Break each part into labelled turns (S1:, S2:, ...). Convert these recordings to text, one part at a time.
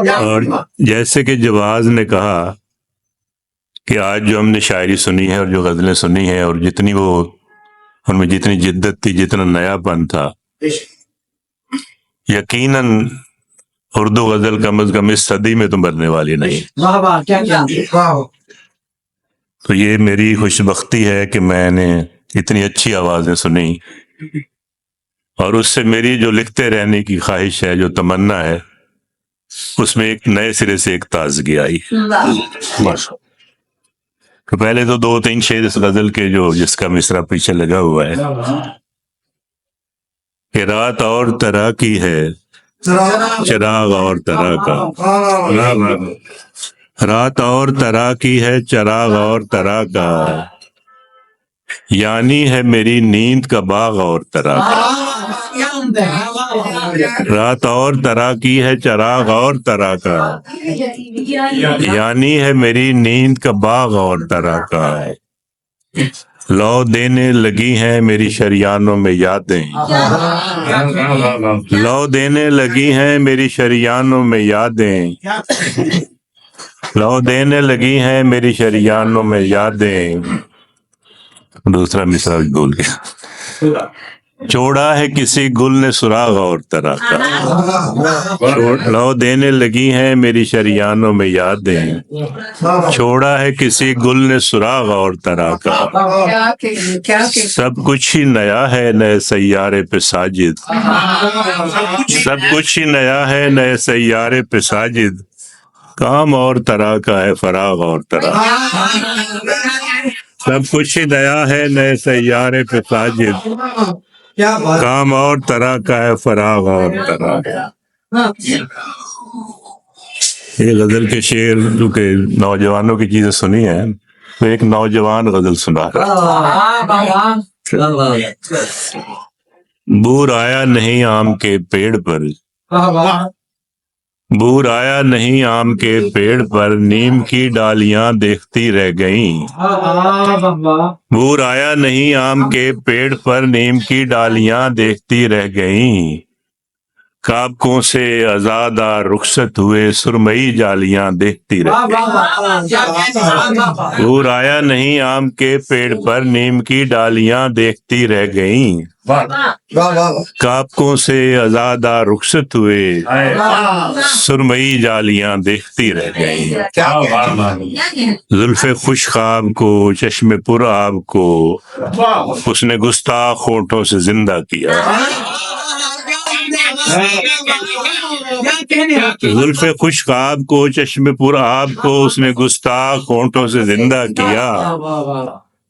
S1: اور جیسے کہ جواز نے کہا کہ آج جو ہم نے شاعری سنی ہے اور جو غزلیں سنی ہیں اور جتنی وہ ان میں جتنی جدت تھی، جتنا نیا پن تھا، یقیناً اردو غزل کم از کم اس صدی میں تو مرنے والی نہیں۔ تو یہ میری خوش بختی ہے کہ میں نے اتنی اچھی آوازیں سنی، اور اس سے میری جو لکھتے رہنے کی خواہش ہے، جو تمنا ہے، اس میں ایک نئے سرے سے ایک تازگی آئی۔ تو پہلے تو 2-3 شعر اس غزل کے جس کا مصرع پیچھے لگا ہوا ہے کہ رات اور طرح کی ہے چراغ اور طرح کا، رات اور طرح کی ہے چراغ اور طرح کا، یعنی ہے میری نیند کا باغ اور طرح کا، رات اور طرح کی ہے چراغ اور طرح کا، یعنی ہے میری نیند کا باغ اور طرح کا، لو دینے لگی ہیں میری شریانوں میں یادیں، لو دینے لگی ہیں میری شریانوں میں یادیں، لو دینے لگی ہیں میری شریانوں میں یادیں، دوسرا مصرع بھول گیا، چھوڑا ہے کسی گل نے سراغ اور طرح کا، لو دینے لگی ہیں میری شریانوں میں یادیں، چھوڑا ہے کسی گل نے سراغ اور طرح کا، سب کچھ ہی نیا ہے نئے سیارے پہ ساجد، سب کچھ ہی نیا ہے نئے سیارے پہ ساجد، کام اور طرح کا ہے فراغ اور طرح، سب کچھ ہی نیا ہے نئے سیارے پہ ساجد، کام اور طرح کا ہے فراغ اور طرح کا۔ یہ غزل کے شعر جو کہ نوجوانوں کی چیزیں سنی ہیں، تو ایک نوجوان غزل سنا رہا، بور آیا نہیں آم کے پیڑ پر، بور آیا نہیں آم کے پیڑ پر، نیم کی ڈالیاں دیکھتی رہ گئیں، بور آیا نہیں آم کے پیڑ پر، نیم کی ڈالیاں دیکھتی رہ گئیں، کابکوں سے آزادہ رخصت ہوئے سرمئی جالیاں دیکھتی رہ گئیں، بور آیا نہیں آم کے پیڑ پر، نیم کی ڈالیاں دیکھتی رہ گئیں، کابکوں سے آزادہ رخصت ہوئے سرمئی جالیاں دیکھتی رہ گئیں، زلف خوش خواب کو چشم پر آب کو اس نے گستاخ ہونٹوں سے زندہ کیا، زلف خوش خواب کو چشم پر آب کو اس نے گستاخ ہونٹوں سے زندہ کیا،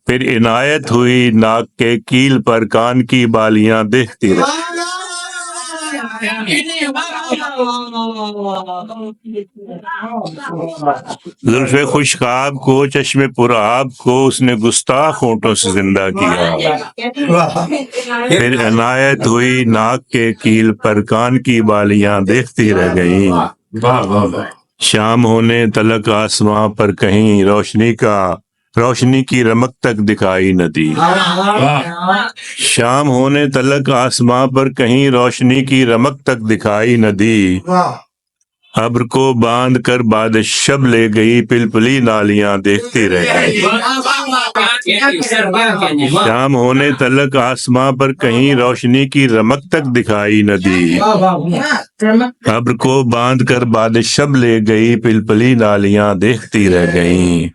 S1: پھر عنایت ہوئی ناک کے کیل پر کان کی بالیاں دیکھتی رہی، زلف خوش خواب کو چشم پر آب کو اس نے گستاخ ہونٹوں سے زندہ کیا، پھر عنایت ہوئی ناک کے کیل پر کان کی بالیاں دیکھتی رہ گئیں، شام ہونے تلک آسماں پر کہیں روشنی کی رمق تک دکھائی نہ دی، شام ہونے تلک آسماں پر کہیں روشنی کی رمق تک دکھائی نہ دی، ابر کو باندھ کر باد شب لے گئی پلپلی نالیاں دیکھتی رہ گئی، شام ہونے تلک آسماں پر کہیں روشنی کی رمق تک دکھائی نہ دی، ابر کو باندھ کر باد شب لے گئی پلپلی نالیاں دیکھتی رہ گئیں،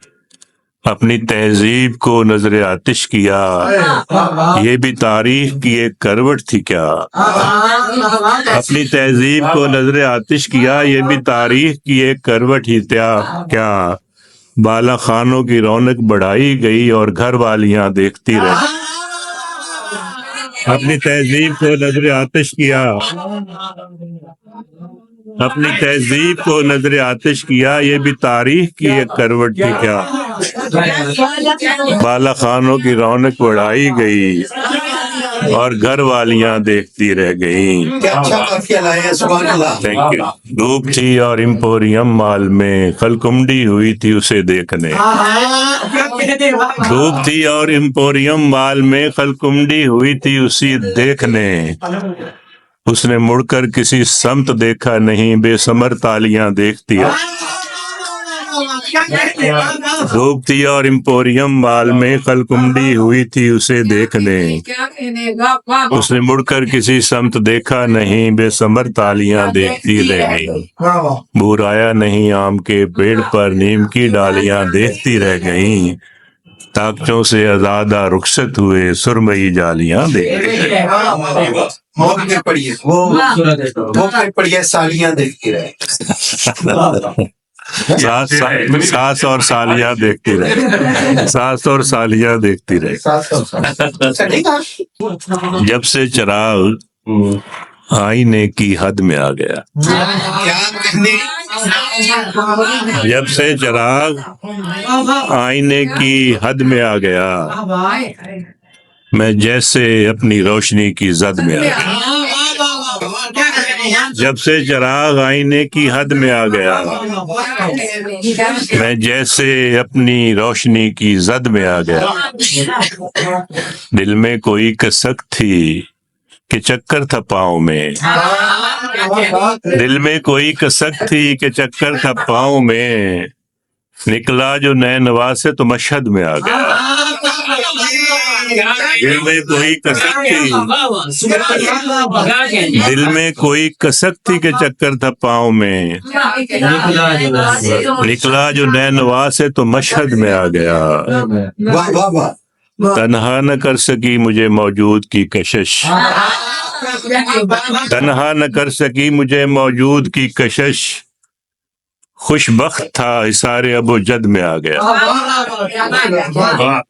S1: اپنی تہذیب کو نظر آتش کیا یہ بھی تاریخ کی ایک کروٹ تھی کیا، اپنی تہذیب کو نظر آتش کیا یہ بھی تاریخ کی ایک کروٹ ہی کیا، بالا خانوں کی رونق بڑھائی گئی اور گھر والیاں دیکھتی رہ، اپنی تہذیب کو نظر آتش کیا، اپنی تہذیب کو نظر آتش کیا یہ بھی تاریخ کی ایک کروٹ تھی کیا، بالا خانوں کی رونق بڑھائی گئی اور گھر والیاں دیکھتی رہ گئیں۔ Thank you. دھوپ تھی اور امپوریم مال میں خلکمڈی ہوئی تھی اسے دیکھنے، دھوپ تھی اور امپوریم مال میں خلکمڈی ہوئی تھی اسے دیکھنے، اس نے مڑ کر کسی سمت دیکھا نہیں، بے ثمر تالیاں دیکھتی ہے، ڈوبتی اور امپوریم مال میں کلکمڈی ہوئی تھی اسے دیکھنے، اس نے مڑ کر کسی سمت دیکھا نہیں، بے ثمر تالیاں دیکھتی رہ گئی، بور آیا نہیں آم کے پیڑ پر، نیم کی ڈالیاں دیکھتی رہ گئیں، طاقتوں سے آزادہ رخصت ہوئے، سرمئی جالیاں دیکھتی
S2: پڑھیے سالیاں دیکھتی رہے،
S1: ساس اور سالیاں دیکھتی رہے، ساس اور سالیاں دیکھتی رہے۔ جب سے چراغ آئینے کی حد میں آ گیا، جب سے چراغ آئینے کی حد میں آ گیا، میں جیسے اپنی روشنی کی زد میں آ گیا، جب سے چراغ آئینے کی حد میں آ گیا، میں جیسے اپنی روشنی کی زد میں آ گیا، دل میں کوئی کسک تھی کہ چکر تھا پاؤں میں، دل میں کوئی کسک تھی کہ چکر تھا پاؤں میں، نکلا جو نئے نوا سے تو مشہد میں آ گیا، دل میں کوئی کسک تھی، دل میں کوئی کسک تھی کہ چکر تھا پاؤں میں، نکلا جو نئے نوا سے تو مشہد میں آ گیا، تنہا نہ کر سکی مجھے موجود کی کشش، تنہا نہ کر سکی مجھے موجود کی کشش، خوش بخت تھا حصار ابو جد میں آ گیا،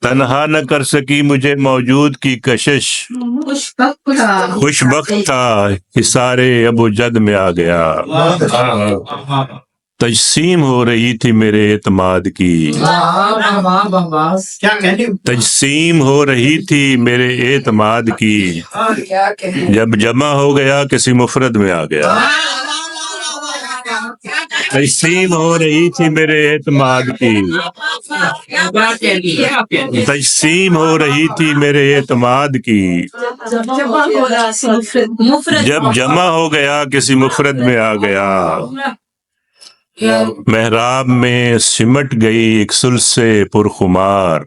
S1: تنہا نہ کر سکی مجھے موجود کی کشش، خوش بخت تھا حصار ابو جد میں آ گیا، تجسیم ہو رہی تھی میرے اعتماد کی، تجسیم ہو رہی تھی میرے اعتماد کی، جب جمع ہو گیا کسی مفرد میں آ گیا، تجسیم ہو رہی تھی میرے اعتماد کی، تجسیم ہو رہی تھی میرے اعتماد کی، جب جمع ہو گیا کسی مفرد میں آ گیا، محراب میں سمٹ گئی ایک سلسے پرخمار،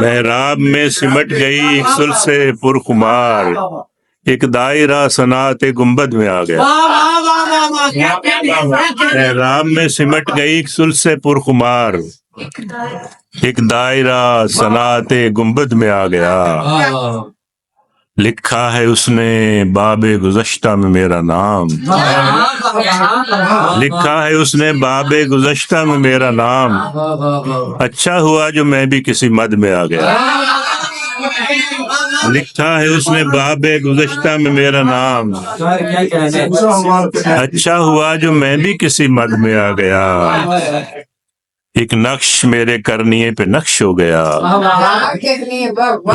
S1: محراب میں سمٹ گئی ایک سلسے پرخمار، ایک دائرہ صنعت گنبد میں آ گیا، محراب میں سمٹ گئی ایک سلسے پرخمار، ایک دائرہ صنعت گنبد میں آ گیا، لکھا ہے اس نے باب گزشتہ میں میرا نام، لکھا ہے اس نے باب گزشتہ میں میرا نام، اچھا ہوا جو میں بھی کسی مد میں آ گیا، لکھا ہے اس نے باب گزشتہ میں میرا نام، اچھا ہوا جو میں بھی کسی مد میں آ گیا، ایک نقش میرے کرنیے پہ نقش ہو گیا،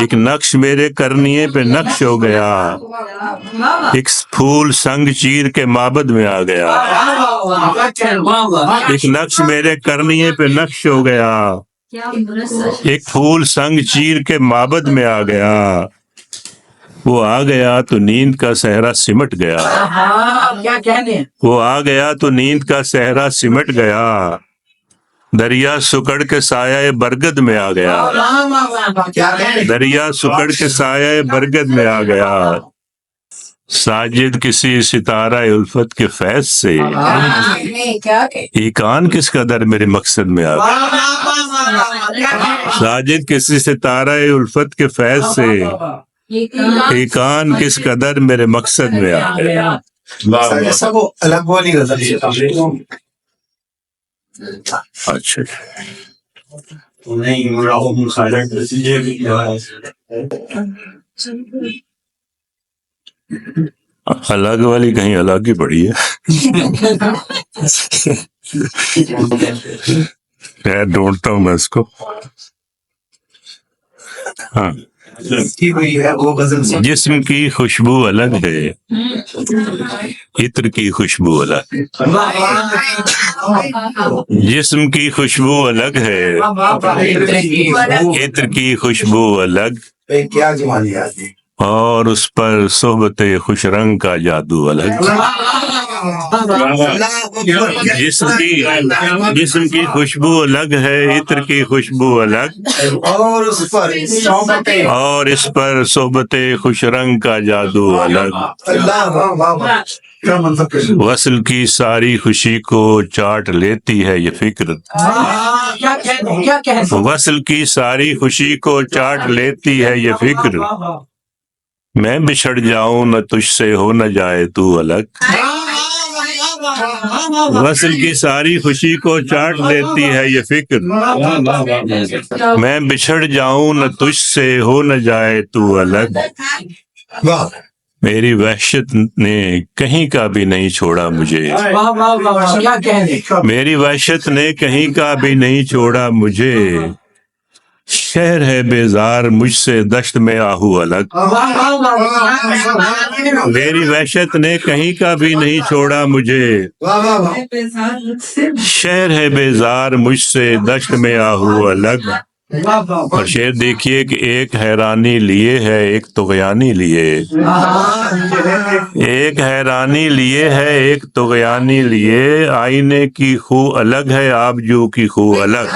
S1: ایک نقش میرے کرنیے پہ نقش ہو گیا، ایک پھول سنگ چیر کے معبد میں آ گیا، ایک نقش میرے کرنیے پہ نقش ہو گیا، ایک پھول سنگ چیر کے معبد میں آ گیا، وہ آ گیا تو نیند کا صحرا سمٹ گیا، وہ آ گیا تو نیند کا صحرا سمٹ گیا، دریا سکڑ کے سایہ برگد میں آ گیا، دریا سکڑ کے سایہ برگد میں آ گیا، ساجد کسی ستارہ الفت کے فیض سے، ایکان کس قدر میرے مقصد میں آ گیا، ساجد کسی ستارہ الفت کے فیض سے، ایکان کس قدر میرے مقصد میں آ گیا۔
S2: سب الگ والی غزل،
S1: اچھا الگ والی کہیں الگ ہی پڑی ہے، خیر ڈھونڈتا ہوں میں اس کو۔ ہاں، جسم کی خوشبو الگ ہے، عطر کی خوشبو الگ، جسم کی خوشبو الگ ہے، عطر کی خوشبو الگ،
S2: کیا جوانی آتی
S1: اور اس پر صحبت خوش رنگ کا جادو الگ، جسم کی خوشبو الگ ہے، عطر کی خوشبو الگ، اور اس پر صحبت خوش رنگ کا جادو الگ۔ وصل کی ساری خوشی کو چاٹ لیتی ہے یہ فکر، وصل کی ساری خوشی کو چاٹ لیتی ہے یہ فکر، میں بچھڑ جاؤں نہ تجھ سے ہو نہ جائے تو الگ۔ وصل کی ساری خوشی کو چاٹ لیتی ہے یہ فکر، میں بچھڑ جاؤں نہ تجھ سے ہو نہ جائے تو الگ۔ میری وحشت نے کہیں کا بھی نہیں چھوڑا مجھے، میری وحشت نے کہیں کا بھی نہیں چھوڑا مجھے، شہر ہے بیزار مجھ سے دشت میں آہو الگ۔ میری وحشت نے کہیں کا بھی نہیں چھوڑا مجھے، شہر ہے بیزار مجھ سے دشت میں آہو الگ۔ اور شعر دیکھیے کہ ایک حیرانی لیے ہے ایک طغیانی لیے، ایک حیرانی لیے ہے ایک طغیانی لیے، آئینے کی خو الگ ہے آبجو کی خو الگ۔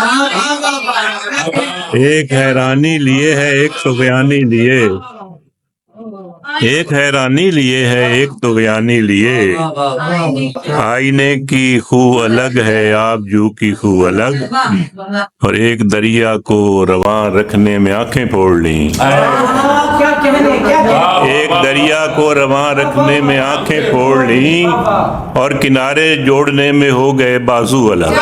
S1: ایک حیرانی لیے ہے ایک طغیانی لیے، ایک حیرانی لیے ہے ایک طغیانی لیے، آئینے کی خو الگ ہے آبجو کی خو الگ۔ اور ایک دریا کو رواں رکھنے میں آنکھیں پھوڑ لیں، ایک دریا کو رواں رکھنے میں آنکھیں پھوڑ لیں، اور کنارے جوڑنے میں ہو گئے بازو الگ۔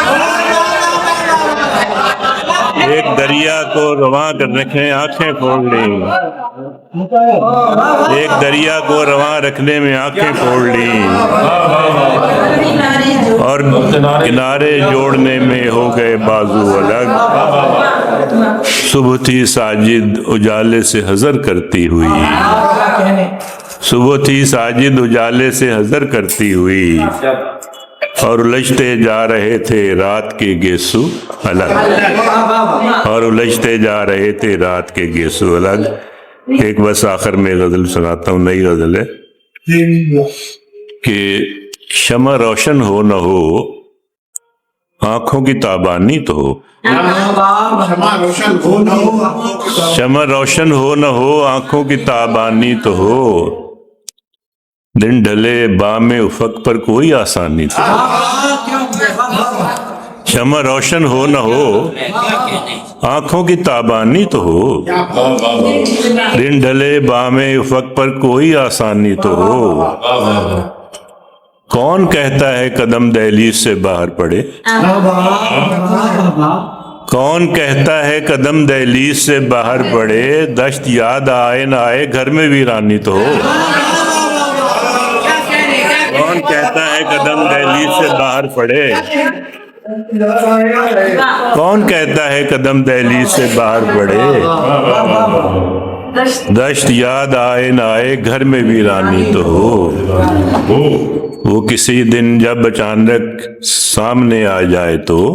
S1: ایک دریا کو رواں رکھنے آنکھیں پھوڑ لیں، ایک دریا کو رواں رکھنے میں آنکھیں پھوڑ لیں، اور کنارے جوڑنے میں ہو گئے بازو الگ۔ صبح تھی ساجد اجالے سے حذر کرتی ہوئی، صبح تھی ساجد اجالے سے حذر کرتی ہوئی، اور الجھتے جا رہے تھے رات کے گیسو الگ، اور الجھتے جا رہے تھے رات کے گیسو الگ۔ ایک بس آخر میں غزل سناتا ہوں، نئی غزل ہے کہ شمع روشن ہو نہ ہو آنکھوں کی تابانی تو ہو، شمع روشن ہو نہ ہو آنکھوں کی تابانی تو ہو، دن ڈھلے بام افق پر کوئی آسانی تو ہو، شمع روشن ہو نہ ہو آنکھوں کی تابانی تو ہو، دن ڈھلے بام افق پر کوئی آسانی تو ہو، کون کہتا ہے قدم دہلیز سے باہر پڑے، کون کہتا ہے قدم دہلیز سے باہر پڑے، دشت یاد آئے نہ آئے گھر میں ویرانی تو ہو، کون کہتا ہے قدم دہلیز سے باہر پڑے، کون کہتا ہے قدم دہلیز سے باہر پڑے، دشت یاد آئے نہ آئے گھر میں ویرانی تو ہو، وہ کسی دن جب اچانک سامنے آ جائے تو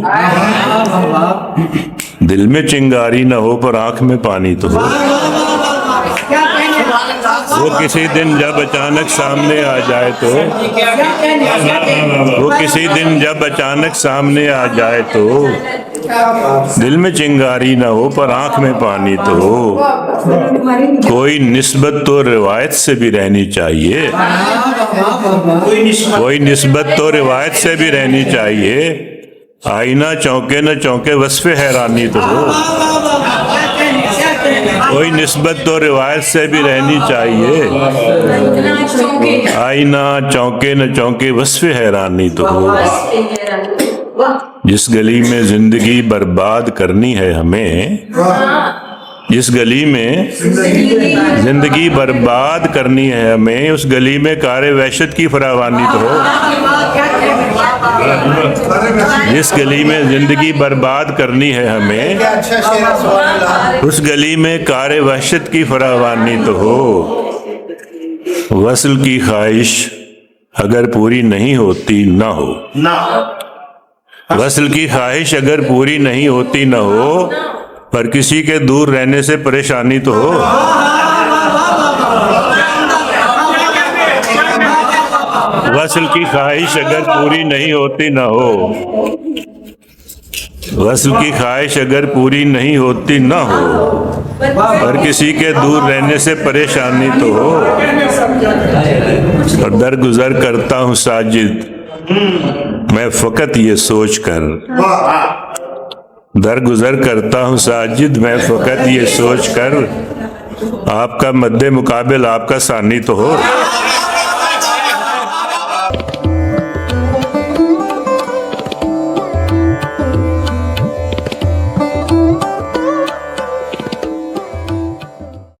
S1: دل میں چنگاری نہ ہو پر آنکھ میں پانی تو ہو، وہ کسی دن جب اچانک سامنے آ جائے تو، وہ کسی دن جب اچانک سامنے آ جائے تو دل میں چنگاری نہ ہو پر آنکھ میں پانی تو ہو، کوئی نسبت تو روایت سے بھی رہنی چاہیے، کوئی نسبت تو روایت سے بھی رہنی چاہیے، آئینہ چونکے نہ چونکے وصف حیرانی تو ہو، کوئی نسبت تو روایت سے بھی رہنی چاہیے، آئینہ چونکے نہ چونکے وصف حیرانی تو ہو، جس گلی میں زندگی برباد کرنی ہے ہمیں، جس گلی میں زندگی برباد کرنی ہے ہمیں، اس گلی میں کار وحشت کی فراوانی تو ہو، جس گلی میں زندگی برباد کرنی ہے ہمیں، اس گلی میں کار وحشت کی فراوانی تو ہو، وصل کی خواہش اگر پوری نہیں ہوتی نہ ہو، وصل کی خواہش اگر پوری نہیں ہوتی نہ ہو، پر کسی کے دور رہنے سے پریشانی تو ہو، وصل کی خواہش اگر پوری نہیں ہوتی نہ ہو، وصل کی خواہش اگر پوری نہیں ہوتی نہ ہو، اور کسی کے دور رہنے سے پریشانی تو ہو، اور درگزر کرتا ہوں ساجد میں فقط یہ سوچ کر، درگزر کرتا ہوں ساجد میں فقط یہ سوچ کر، آپ کا مد مقابل آپ کا ثانی تو ہو۔